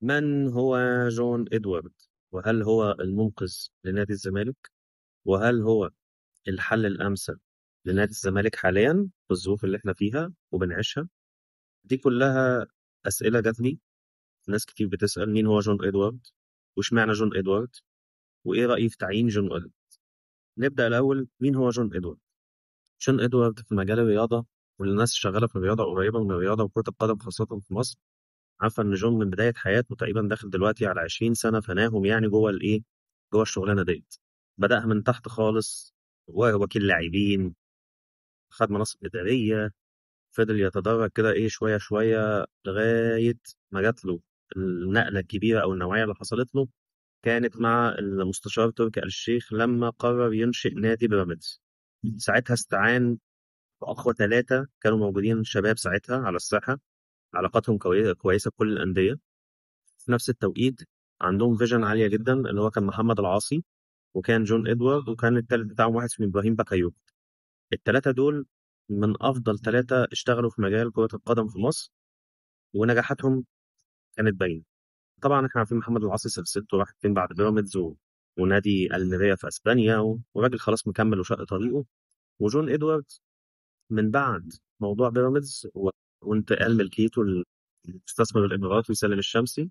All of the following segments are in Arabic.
من هو جون إدوارد؟ وهل هو المنقذ لنادي الزمالك؟ وهل هو الحل الأمثل لنادي الزمالك حاليا في الظروف اللي احنا فيها وبنعيشها؟ دي كلها أسئلة جات لي. ناس كتير بتسأل مين هو جون إدوارد؟ واشمعنى جون إدوارد؟ وإيه رأيي في تعيين جون إدوارد؟ نبدأ الأول، مين هو جون إدوارد؟ جون إدوارد في مجال الرياضة، والناس شغالة في الرياضة قريبة من الرياضة وكرة القدم خاصة في مصر عارفة إن جون من بداية حياته تقريبا داخل دلوقتي على 20 سنة فناهم يعني جوه الإيه؟ جوه الشغلانة ديت. بدأها من تحت خالص، وكيل لاعبين، خد مناصب إدارية، فضل يتدرج كده إيه شوية شوية لغاية ما جات له النقلة الكبيرة أو النوعية اللي حصلت له. كانت مع المستشار تركي آل الشيخ لما قرر ينشئ نادي بيراميدز. ساعتها استعان بأقوى ثلاثة كانوا موجودين شباب ساعتها على الساحة، علاقاتهم كويسة بكل الأندية. في نفس التوقيت عندهم فيجن عالية جدا اللي هو كان محمد العاصي، وكان جون إدوارد، وكان التالت بتاعهم واحد اسمه إبراهيم باكايو. التلاتة دول من أفضل تلاتة اشتغلوا في مجال كرة القدم في مصر، ونجاحاتهم كانت باينة. طبعا احنا عارفين محمد العاصي سلسلته راحت فين بعد بيراميدز ونادي الميريا في اسبانيا وراجل خلاص مكمل وشق طريقه. وجون إدوارد من بعد موضوع بيراميدز وانتقال ملكيته للمستثمر الإماراتي سالم الشمسي،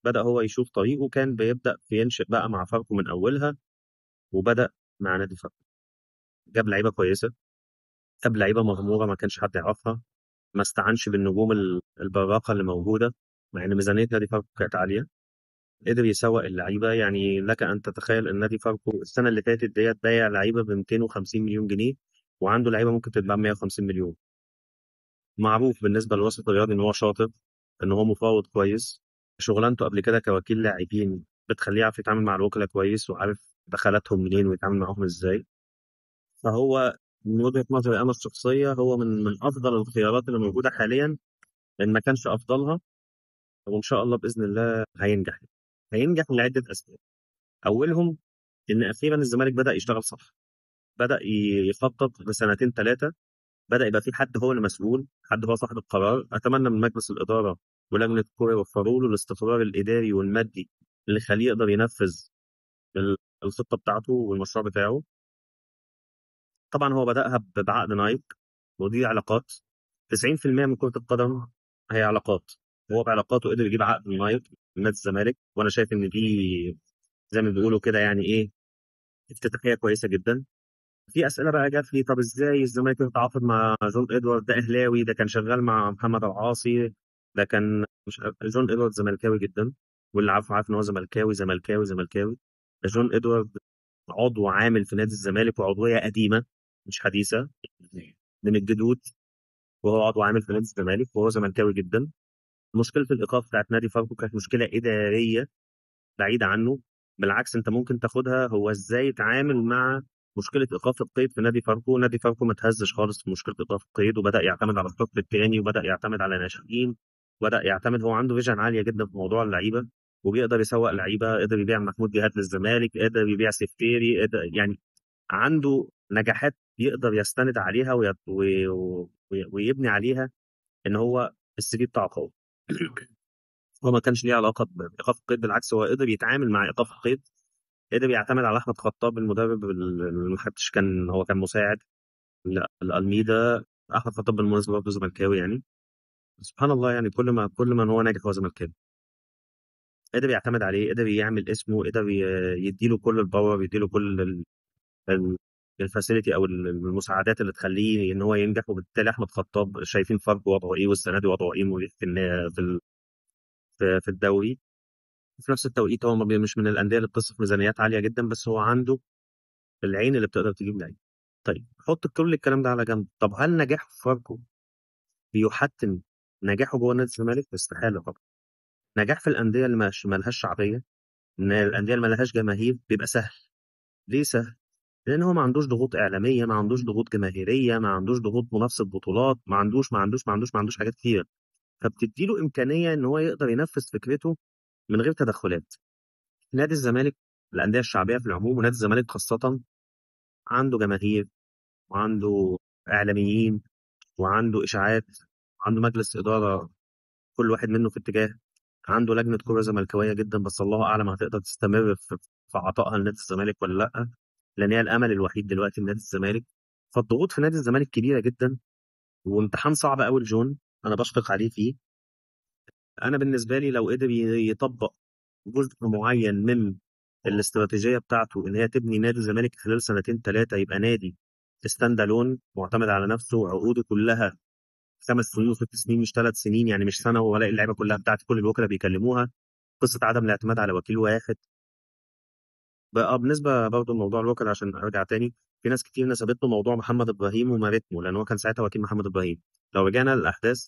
بدأ هو يشوف طريقه. كان بيبدأ ينشئ بقى مع فاركو من أولها، وبدأ مع نادي فاركو. جاب لعيبة كويسة، جاب لعيبة مغمورة ما كانش حد يعرفها، ما استعنش بالنجوم البراقة اللي موجودة، مع إن ميزانية نادي فاركو كانت عالية. قدر يسوق اللعيبة. يعني لك أن تتخيل إن نادي فاركو السنة اللي فاتت ديت بايع لعيبة ب 250 مليون جنيه، وعنده لعيبة ممكن تتباع ب 150 مليون. معروف بالنسبة للوسط الرياضي إن هو شاطر، إن هو مفاوض كويس. شغلانته قبل كده كوكيل لاعبين بتخليه يعرف يتعامل مع الوكلاء كويس، وعارف دخلاتهم منين ويتعامل معاهم إزاي. فهو من وجهة نظري أنا الشخصية هو من أفضل الخيارات اللي موجودة حاليا، إن ما كانش أفضلها. وإن شاء الله بإذن الله هينجح. هينجح لعدة أسباب. أولهم إن أخيرا الزمالك بدأ يشتغل صح، بدأ يخطط لسنتين ثلاثة. بدأ يبقى في حد هو المسؤول، حد هو صاحب القرار. أتمنى من مجلس الإدارة ولجنة الكورة يوفروا له الاستقرار الإداري والمادي اللي يخليه يقدر ينفذ الخطة بتاعته والمشروع بتاعه. طبعا هو بدأها بعقد نايك، ودي علاقات. 90% من كرة القدم هي علاقات. هو بعلاقاته قدر يجيب عقد من نايك من نادي الزمالك، وأنا شايف إن دي زي ما بيقولوا كده يعني إيه، افتتاحية كويسة جدا. في اسئله بقى جات لي، طب ازاي الزمالك يتعاقد مع جون ادوارد؟ ده اهلاوي، ده كان شغال مع محمد العاصي، ده كان مش جون ادوارد زملكاوي جدا، واللي عارفه عارف ان هو زملكاوي زملكاوي زملكاوي. جون ادوارد عضو عامل في نادي الزمالك، وعضويه قديمه مش حديثه، من الجدود. وهو عضو عامل في نادي الزمالك وهو زملكاوي جدا. مشكله الايقاف بتاعت نادي فاركو كانت مشكله اداريه بعيدة عنه. بالعكس انت ممكن تاخدها هو ازاي يتعامل مع مشكلة ايقاف القيد في نادي فاركو. نادي فاركو ما تهزش خالص في مشكلة ايقاف القيد، وبدأ يعتمد على الخط التاني، وبدأ يعتمد على ناشئين، وبدأ يعتمد. هو عنده فيجن عالية جدا في موضوع اللعيبة، وبيقدر يسوق لعيبة. قدر يبيع محمود جهاد للزمالك، قدر يبيع سيفتيري، قدر يعني عنده نجاحات يقدر يستند عليها ويبني عليها ان هو السي في بتاعه قوي. هو ما كانش ليه علاقة بإيقاف القيد، بالعكس هو قدر يتعامل مع إيقاف القيد. قدر يعتمد على احمد خطاب المدرب اللي محدش كان، هو كان مساعد لالميدا. احمد خطاب بالمناسبه برضه زملكاوي يعني. سبحان الله، يعني كل ما هو ناجح هو زملكاوي. قدر يعتمد عليه، قدر يعمل اسمه، قدر يديله كل الباور، يديله كل ال- الفاسيلتي او المساعدات اللي تخليه ان هو ينجح. وبالتالي احمد خطاب شايفين فرق وضعه ايه، والسنه دي وضعه ايه في الدوري. في نفس التوقيت هو مش من الانديه اللي بتصرف ميزانيات عاليه جدا، بس هو عنده العين اللي بتقدر تجيب لعيب. طيب حط كل الكلام ده على جنب، طب هل نجاح فاركو بيحتم نجاحه جوه نادي الزمالك؟ استحاله طبعا. نجاح في الانديه اللي ما لهاش شعبيه، ان الانديه اللي ما لهاش جماهير، بيبقى سهل. ليه سهل؟ لان هو ما عندوش ضغوط اعلاميه، ما عندوش ضغوط جماهيريه، ما عندوش ضغوط منافسه بطولات، ما عندوش حاجات كتير. فبتدي له امكانيه ان هو يقدر ينفذ فكرته من غير تدخلات. نادي الزمالك، الانديه الشعبيه في العموم ونادي الزمالك خاصه، عنده جماهير، وعنده اعلاميين، وعنده اشاعات، عنده مجلس اداره كل واحد منه في اتجاه. عنده لجنه كوره زملكاويه جدا، بس الله اعلم هتقدر تستمر في عطائها لنادي الزمالك ولا لا، لان هي الامل الوحيد دلوقتي لنادي الزمالك. فالضغوط في نادي الزمالك كبيره جدا، وامتحان صعب قوي لجون، انا بشفق عليه فيه. انا بالنسبه لي لو قدر يطبق جزء معين من الاستراتيجيه بتاعته، ان هي تبني نادي الزمالك خلال سنتين ثلاثه يبقى نادي ستاند الون معتمد على نفسه، عقوده كلها 5 سنين وست سنين مش 3 سنين، يعني مش سنه ولا اللعيبه كلها بتاعت كل الوكلاء بيكلموها، قصه عدم الاعتماد على وكيل واحد. بقى بالنسبه برضه لموضوع الوكلاء عشان ارجع تاني، في ناس كتير نسبت له موضوع محمد ابراهيم وماريتمو، لان هو كان ساعتها وكيل محمد ابراهيم. لو رجعنا للاحداث،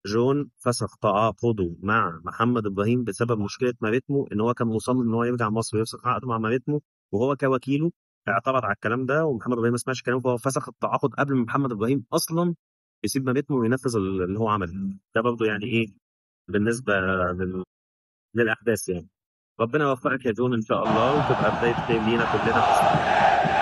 جون فسخ تعاقده مع محمد ابراهيم بسبب مشكله ماريتمو، ان هو كان مصمم ان هو يرجع مصر ويفسخ عقده مع ماريتمو، وهو كوكيله اعترض على الكلام ده، ومحمد ابراهيم ما سمعش كلامه، فهو فسخ التعاقد قبل ما محمد ابراهيم اصلا يسيب ماريتمو وينفذ اللي هو عمله ده. برضه يعني ايه بالنسبه للاحداث يعني. ربنا يوفقك يا جون ان شاء الله، وتبقى بدايه خير لينا كلنا باذن الله.